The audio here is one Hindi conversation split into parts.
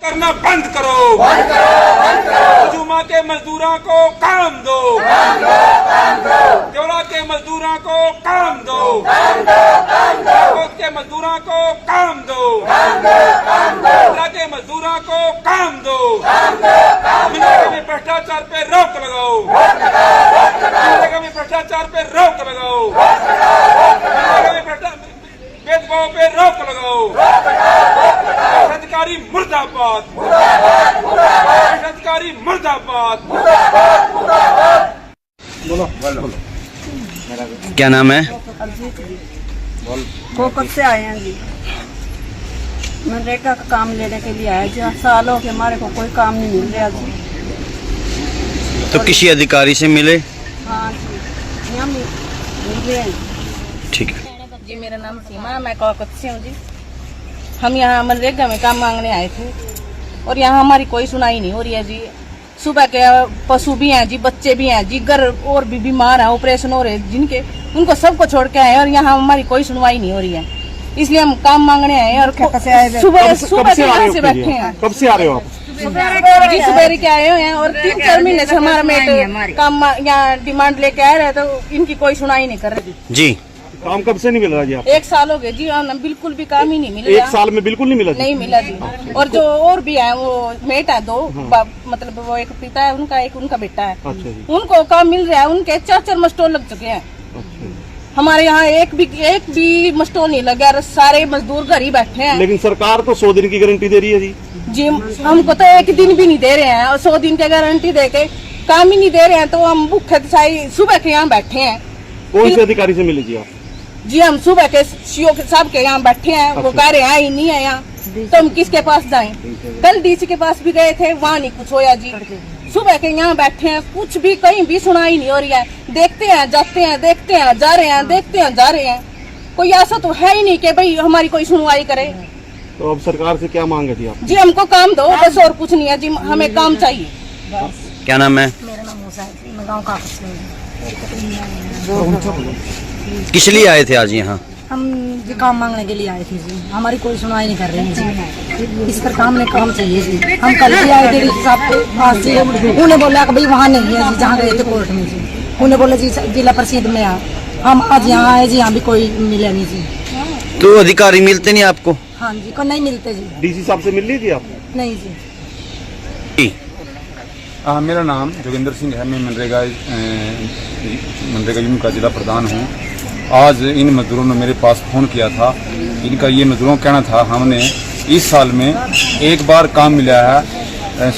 करना बंद करो, जुमा के मजदूरों को काम दो, जोड़ा के मजदूरों को काम दो, के मजदूरों को काम दो, के मजदूरों को काम दो, में भ्रष्टाचार पे रोक लगाओ, में भ्रष्टाचार पे रोक लगाओ, भेदभाव पे रोक लगाओ, अधिकारी मुर्दाबाद, अधिकारी मुर्दाबाद। बोलो। क्या नाम है? कोकट से आए हैं जी। मनरेगा का काम लेने के लिए आए जी। सालों के हमारे को कोई काम नहीं मिल रहा जी। तो किसी अधिकारी से मिले? हाँ जी, यहाँ मिल रहे हैं। ठीक है जी। मेरा नाम सीमा, मैं कोकट से हूँ जी। हम यहाँ मनरेगा में काम मांगने आए थे और यहाँ हमारी कोई सुनाई नहीं हो रही है जी। सुबह के पशु भी हैं जी, बच्चे भी हैं जी, घर और भी बीमार हैं, ऑपरेशन हो रहे हैं जिनके, उनको सबको छोड़ के आए और यहाँ हमारी कोई सुनवाई नहीं हो रही है। इसलिए हम काम मांगने आए और सुबह से बैठे हैं। कब से आ रहे हो आप? जी सुबह के आए हुए हैं और 3-4 महीने से हमारा मेट काम यहाँ डिमांड लेके आ रहे हैं, तो इनकी कोई सुनाई नहीं कर रही जी। काम कब से नहीं मिल रहा जी? आप 1 साल हो गए जी, बिल्कुल भी काम ही नहीं मिल रहा। 1 साल में बिल्कुल नहीं मिला जी? नहीं मिला जी। और जो और भी है वो मेट है 2, मतलब वो एक पिता है उनका, एक उनका बेटा है। अच्छा जी। उनको काम मिल रहा है, उनके 4 मस्टोल लग चुके हैं। अच्छा। हमारे यहाँ एक भी मस्टोल नहीं लगा, सारे मजदूर घर ही बैठे हैं। लेकिन सरकार तो 100 दिन की गारंटी दे रही है जी। जी हमको तो 1 दिन भी नहीं दे रहे हैं और 100 दिन की गारंटी देके काम ही नहीं दे रहे हैं, तो हम भूखे सुबह के यहाँ बैठे हैं। कौन से अधिकारी से मिले जी आप? जी हम सुबह के सीओ साहब के यहाँ बैठे हैं। वो कह रहे हैं ही नहीं है यहाँ, तो हम किसके पास जाएं? कल डीसी के पास भी गए थे, वहाँ नहीं कुछ होया जी। सुबह के यहाँ बैठे हैं, कुछ भी कहीं भी सुनाई नहीं हो रही है। देखते हैं जाते हैं, देखते हैं जा रहे हैं, देखते हैं जा रहे हैं। कोई ऐसा तो है ही नहीं कि भाई हमारी कोई सुनवाई करे। तो अब सरकार से क्या मांग है जी आप? जी हमको काम दो बस, और कुछ नहीं है जी, हमें काम चाहिए। क्या नाम है? मेरा नाम मूसा है, मैं गाँव का किस लिए आए थे आज यहाँ? हम जी काम मांगने के लिए आए थे जी। हमारी कोई सुनवाई नहीं कर रहे हैं जी। इस पर काम में काम चाहिए जी। हम कल भी आए थे साहब के पास जी, उन्हें बोला कि भाई वहाँ नहीं है जी, जहाँ गए थे कोर्ट में जी। उन्हें बोला जी जिला परिषद में आ। हम आज यहाँ आए जी, यहाँ भी कोई मिले नहीं जी। तो अधिकारी मिलते नहीं आपको? हाँ जी, को नहीं मिलते जी। डीसी साहब से मिल ली थी आप? नहीं जी। मेरा नाम जोगिंदर सिंह है। मैं मनरेगा यूनियन का जिला प्रधान हूँ। आज इन मजदूरों ने मेरे पास फ़ोन किया था। इनका ये मजदूरों का कहना था हमने इस साल में 1 बार काम मिला है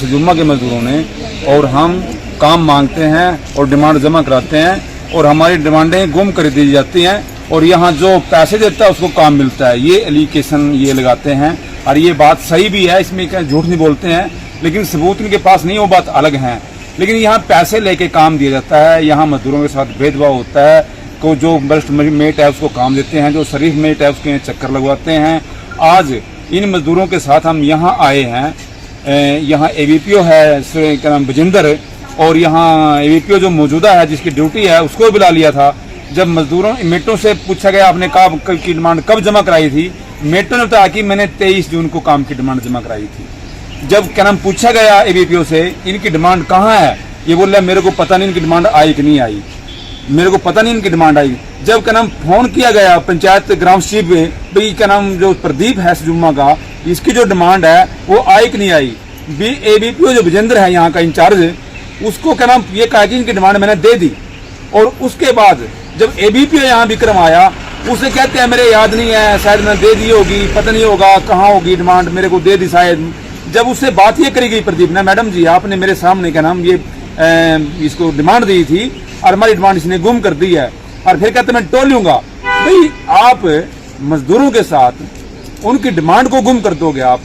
जुम्मा के मजदूरों ने, और हम काम मांगते हैं और डिमांड जमा कराते हैं और हमारी डिमांडें गुम कर दी जाती हैं और यहाँ जो पैसे देता है उसको काम मिलता है। ये एलिगेशन ये लगाते हैं और ये बात सही भी है, इसमें क्या झूठ नहीं बोलते हैं, लेकिन सबूत इनके पास नहीं, वो बात अलग है। लेकिन यहाँ पैसे लेके काम दिया जाता है, यहाँ मजदूरों के साथ भेदभाव होता है। को जो वरिष्ठ मेट है उसको काम देते हैं, जो शरीफ मेट है उसके चक्कर लगवाते हैं। आज इन मजदूरों के साथ हम यहाँ आए हैं। यहाँ एवीपीओ है क्या नाम बजिंदर, और यहाँ एवीपीओ जो मौजूदा है जिसकी ड्यूटी है उसको बुला लिया था। जब मजदूरों मेटों से पूछा गया आपने काम की डिमांड कब जमा कराई थी, मेटों ने बताया कि मैंने 23 जून को काम की डिमांड जमा कराई थी। जब क्या नाम पूछा गया एवीपीओ से इनकी डिमांड कहाँ है, ये बोल रहा मेरे को पता नहीं इनकी डिमांड आई कि नहीं आई, मेरे को पता नहीं इनकी डिमांड आई। जब क्या नाम फोन किया गया पंचायत ग्राम सचिव में, भाई क्या नाम जो प्रदीप है जुम्मा का, इसकी जो डिमांड है वो आई कि नहीं आई। एबीपीओ जो विजेंद्र है यहाँ का इंचार्ज, उसको क्या नाम ये कहा कि इनकी डिमांड मैंने दे दी। और उसके बाद जब एबीपीओ यहाँ विक्रम आया, उसे कहते हैं मेरे याद नहीं है, शायद मैंने दे दी होगी, पता नहीं होगा कहाँ होगी डिमांड, मेरे को दे दी शायद। जब उससे बात ये करी गई प्रदीप ने, मैडम जी आपने मेरे सामने क्या नाम ये इसको डिमांड दी थी और हमारी डिमांड इसने गुम कर दी है, और फिर कहते मैं टोल लूंगा। भाई आप मजदूरों के साथ उनकी डिमांड को गुम कर दोगे आप,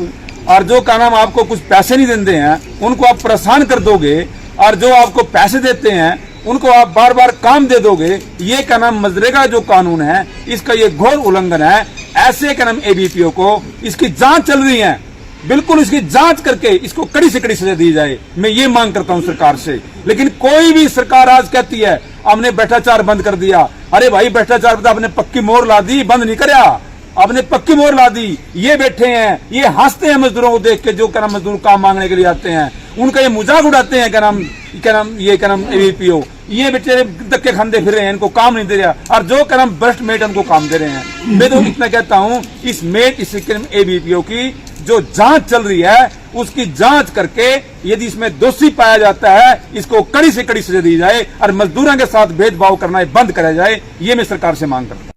और जो क्या नाम आपको कुछ पैसे नहीं देते हैं उनको आप परेशान कर दोगे, और जो आपको पैसे देते हैं उनको आप बार बार काम दे दोगे। ये क्या नाम मनरेगा जो कानून है इसका ये घोर उल्लंघन है। ऐसे क्या नाम एबीपीओ को इसकी जांच चल रही है, बिल्कुल इसकी जांच करके इसको कड़ी से कड़ी सजा दी जाए, मैं ये मांग करता हूं सरकार से। लेकिन कोई भी सरकार आज कहती है हमने भ्रष्टाचार बंद कर दिया। अरे भाई भ्रष्टाचार तो आपने पक्की मोहर ला दी, बंद नहीं कराया। आपने पक्की मोहर ला दी। ये बैठे हैं, ये हंसते हैं मजदूरों को देख के, जो क्या नाम मजदूर काम मांगने के लिए आते हैं, उनका ये मजाक उड़ाते हैं, क्या नाम एबीपीओ, ये बेचारे धक्के खाते फिर रहे हैं, इनको काम नहीं दे रहा, और जो क्या नाम भ्रष्ट मेट उनको काम दे रहे हैं। मैं तो इतना कहता हूँ, इस मेट इस एबीपीओ की जो जांच चल रही है उसकी जांच करके यदि इसमें दोषी पाया जाता है, इसको कड़ी से कड़ी सजा दी जाए और मजदूरों के साथ भेदभाव करना बंद कराया जाए। ये मैं सरकार से मांग करता हूँ।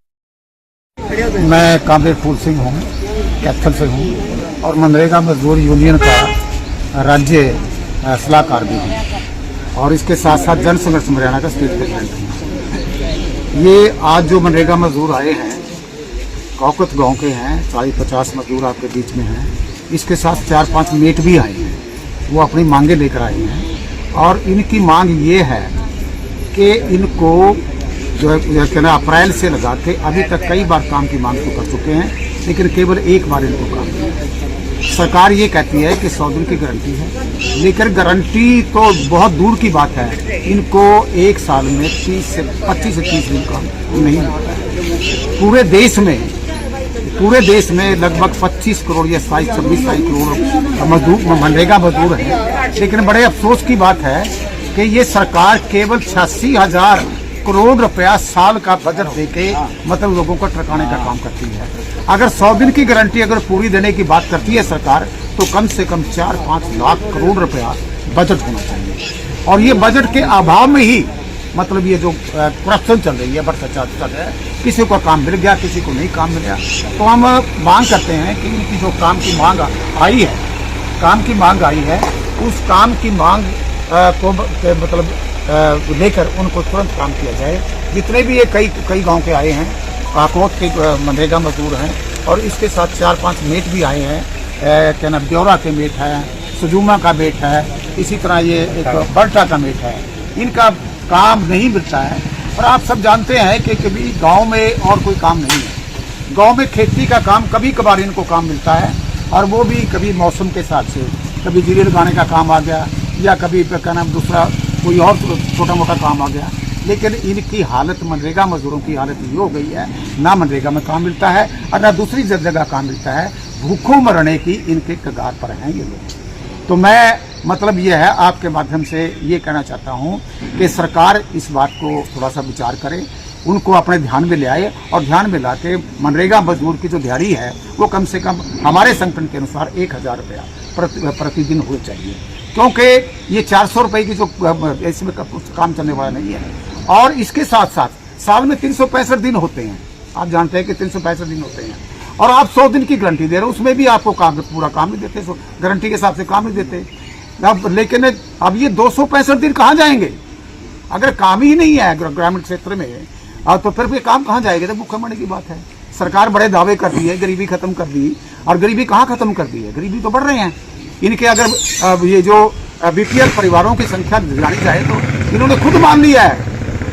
मैं कामरेड फूल सिंह हूँ, कैथल से हूँ और मनरेगा मजदूर यूनियन का राज्य सलाहकार भी हूँ और इसके साथ साथ जन संघर्ष हरियाणा का स्टेट प्रेसिडेंट हूँ। ये आज जो मनरेगा मजदूर आए हैं, कौकत गांव के हैं, 40-50 मजदूर आपके बीच में हैं, इसके साथ 4-5 मेट भी आए हैं, वो अपनी मांगे लेकर आए हैं और इनकी मांग ये है कि इनको जो है कहना अप्रैल से लगा के अभी तक कई बार काम की मांग तो कर चुके हैं, लेकिन केवल एक बार इनको काम किया। सरकार ये कहती है कि 100 दिन की गारंटी है, लेकिन गारंटी तो बहुत दूर की बात है, इनको एक साल में 25 से 30 दिन काम नहीं मिलता है। पूरे देश में लगभग 25 करोड़ या 26 करोड़ मजदूर मनरेगा मजदूर हैं, लेकिन बड़े अफसोस की बात है कि ये सरकार केवल 86,000 करोड़ रुपया साल का बजट देके मतलब लोगों को ठकाने का काम करती है। अगर 100 दिन की गारंटी अगर पूरी देने की बात करती है सरकार, तो कम से कम 4-5 लाख करोड़ रुपया बजट होना चाहिए। और ये बजट के अभाव में ही मतलब ये जो करप्शन चल रही है, भ्रष्टाचार चल रहा है, किसी को काम मिल गया, किसी को नहीं काम मिला। तो हम मांग करते हैं कि इनकी जो काम की मांग आई है, उस काम की मांग को मतलब लेकर उनको तुरंत काम किया जाए। जितने भी ये कई गांव के आए हैं, काकोट के मनरेगा मजदूर हैं और इसके साथ 4-5 मेट भी आए हैं, क्या नाम ब्यौरा के मेट है, सुजुमा का मेट है, इसी तरह ये एक बर्टा का मेट है। इनका काम नहीं मिलता है और आप सब जानते हैं कि कभी गांव में और कोई काम नहीं है। गांव में खेती का काम कभी कभार इनको काम मिलता है और वो भी कभी मौसम के हिसाब से, कभी जीरे लगाने का काम आ गया या कभी क्या नाम दूसरा कोई और छोटा मोटा काम आ गया। लेकिन इनकी हालत, मनरेगा मजदूरों की हालत ये हो गई है, ना मनरेगा में काम मिलता है और ना दूसरी जगह काम मिलता है, भूखों मरने की इनके कगार पर हैं ये लोग। तो मैं मतलब ये है आपके माध्यम से ये कहना चाहता हूँ कि सरकार इस बात को थोड़ा सा विचार करे, उनको अपने ध्यान में ले आए और ध्यान में ला के मनरेगा मजदूर की जो दिहाड़ी है वो कम से कम हमारे संगठन के अनुसार 1,000 रुपया प्रतिदिन होनी चाहिए, क्योंकि ये 400 रुपये की जो इसमें काम चलने वाला नहीं है। और इसके साथ साथ साल में 365 दिन होते हैं, आप जानते हैं कि 365 दिन होते हैं और आप 100 दिन की गारंटी दे रहे हो, उसमें भी आपको काम पूरा काम नहीं देते, गारंटी के हिसाब से काम नहीं देते। अब लेकिन अब ये 265 दिन कहाँ जाएंगे? अगर काम ही नहीं है ग्रामीण क्षेत्र में तो फिर भी काम कहाँ जाएगा? तो भूखे मरने की बात है। सरकार बड़े दावे कर दी है, गरीबी खत्म कर दी, और गरीबी कहाँ खत्म कर दी है? गरीबी तो बढ़ रहे हैं इनके। अगर ये जो बीपीएल परिवारों की संख्या जानी जाए तो इन्होंने खुद मान लिया है।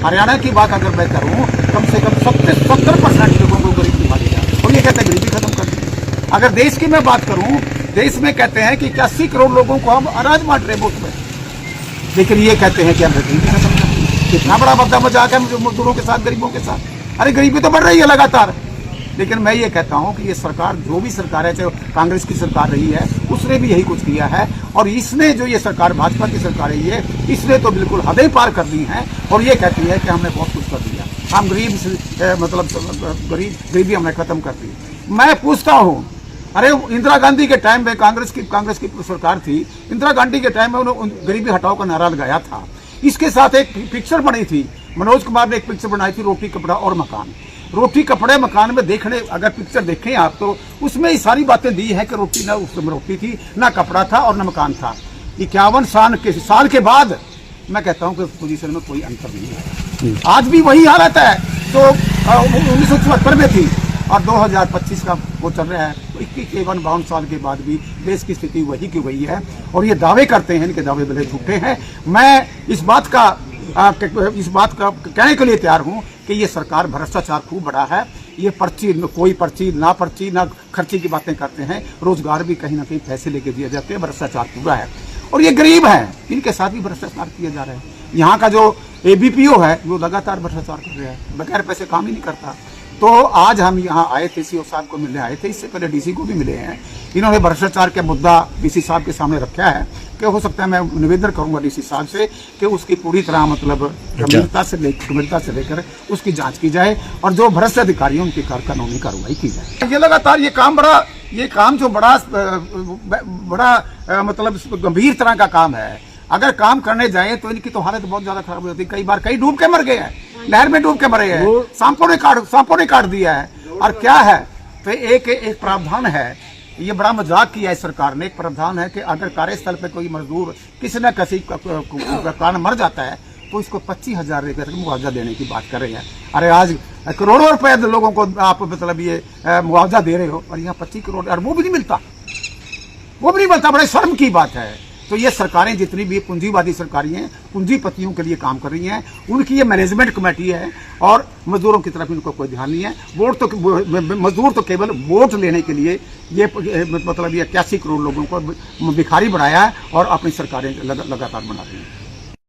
हरियाणा की बात अगर मैं करूँ, कम से कम 70% लोगों को गरीबी बीमारी है और ये कहते हैं गरीबी खत्म कर दी। अगर देश की मैं बात करूँ, देश में कहते हैं कि 81 करोड़ लोगों को हम अनाज बांट रहे मुफ्त में, लेकिन ये कहते हैं कि हम गरीबी खत्म कर दी। कितना बड़ा बद्दा मजाक है मजदूरों के साथ, गरीबों के साथ। अरे गरीबी तो बढ़ रही है लगातार। लेकिन मैं ये कहता हूँ कि ये सरकार, जो भी सरकार है, चाहे कांग्रेस की सरकार रही है, उसने भी यही कुछ किया है। और इसने जो ये सरकार, भाजपा की सरकार है, ये इसने तो बिल्कुल हदें पार कर दी हैं और ये कहती है कि हमने बहुत कुछ कर दिया, हम गरीबी हमने खत्म कर दी। मैं पूछता हूँ, अरे इंदिरा गांधी के टाइम में कांग्रेस की सरकार थी, इंदिरा गांधी के टाइम में उन्होंने गरीबी हटाओ का नारा लगाया था। इसके साथ एक पिक्चर बनी थी, मनोज कुमार ने एक पिक्चर बनाई थी, रोटी कपड़ा और मकान। रोटी कपड़े मकान में देखने, अगर पिक्चर देखें आप तो उसमें ही सारी बातें दी है कि रोटी ना उसमें रोटी थी, ना कपड़ा था और ना मकान था। 51 साल के बाद मैं कहता हूं कि पोजीशन में कोई अंतर नहीं है। आज भी वही हालत है तो 1974 में थी और 2025 का वो चल रहा है। 51-52 साल के बाद भी देश की स्थिति वही की वही है और ये दावे करते हैं, इनके दावे बड़े झूठे हैं। मैं इस बात का कहने के लिए तैयार हूं कि ये सरकार भ्रष्टाचार खूब बढ़ा है। ये कोई पर्ची ना खर्ची की बातें करते हैं, रोजगार भी कहीं ना कहीं पैसे लेके दिए जाते हैं, भ्रष्टाचार पूरा है। और ये गरीब हैं, इनके साथ भी भ्रष्टाचार किया जा रहा है। यहाँ का जो एबीपीओ है वो लगातार भ्रष्टाचार कर रहा है, बगैर पैसे काम ही नहीं करता। तो आज हम यहाँ आए थे, सीओ साहब को मिलने आए थे, इससे पहले डीसी को भी मिले हैं। इन्होंने भ्रष्टाचार का मुद्दा डीसी साहब के सामने रखा है कि हो सकता है, मैं निवेदन करूंगा डीसी साहब से कि उसकी पूरी तरह मतलब गंभीरता से लेकर उसकी जांच की जाए और जो भ्रष्ट अधिकारी हैं उनकी कानूनी कार्रवाई की जाए। ये लगातार ये काम जो बड़ा मतलब गंभीर तरह का काम है, अगर काम करने जाए तो इनकी तो हालत बहुत ज्यादा खराब हो जाती है। कई बार कई डूब के मर गए हैं, नहर में डूब के मरे हैं, सांपों ने काट दिया है। और क्या है तो एक प्रावधान है, ये बड़ा मजाक किया है सरकार ने। एक प्रावधान है कि अगर कार्यस्थल पे कोई मजदूर किसी न किसी कारण मर जाता है तो इसको 25,000 रुपये का मुआवजा देने की बात कर रहे हैं। अरे आज करोड़ों रुपए लोगों को आप मतलब ये मुआवजा दे रहे हो और यहाँ 25 करोड़ और वो भी नहीं मिलता। बड़े शर्म की बात है। तो ये सरकारें जितनी भी पूंजीवादी सरकारें हैं, पूंजीपतियों के लिए काम कर रही हैं, उनकी ये मैनेजमेंट कमेटी है और मजदूरों की तरफ इनको कोई ध्यान नहीं है। मजदूर तो केवल वोट लेने के लिए ये मतलब ये 81 करोड़ लोगों को भिखारी बनाया है और अपनी सरकारें लगातार बना रही हैं।